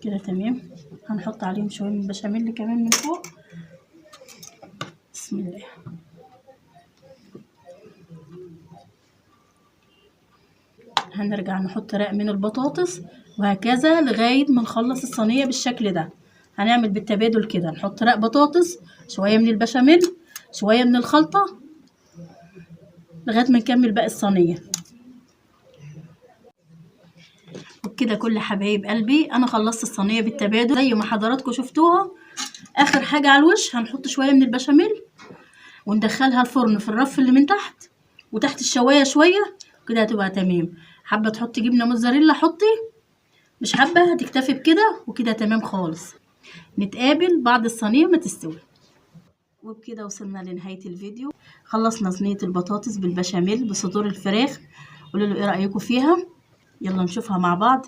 كده تمام. هنحط عليهم شويه من البشاميل كمان من فوق. بسم الله. هنرجع نحط رق من البطاطس وهكذا لغايه ما نخلص الصينيه بالشكل ده. هنعمل بالتبادل كده، نحط رق بطاطس، شويه من البشاميل، شويه من الخلطه، لغايه ما نكمل باقي الصينيه. وبكده كل حبايب قلبي انا خلصت الصينيه بالتبادل زي ما حضراتكم شفتوها. اخر حاجه على الوش هنحط شويه من البشاميل وندخلها الفرن في الرف اللي من تحت وتحت الشوايه شويه كده هتبقى تمام. حابه تحطي جبنه موتزاريلا حطي، مش حابه هتكتفي بكده وكده تمام خالص. نتقابل بعد الصينيه ما تستوي. وبكده وصلنا لنهايه الفيديو. خلصنا صينيه البطاطس بالبشاميل بصدور الفراخ. قولوا لي ايه رايكم فيها، يلا نشوفها مع بعض.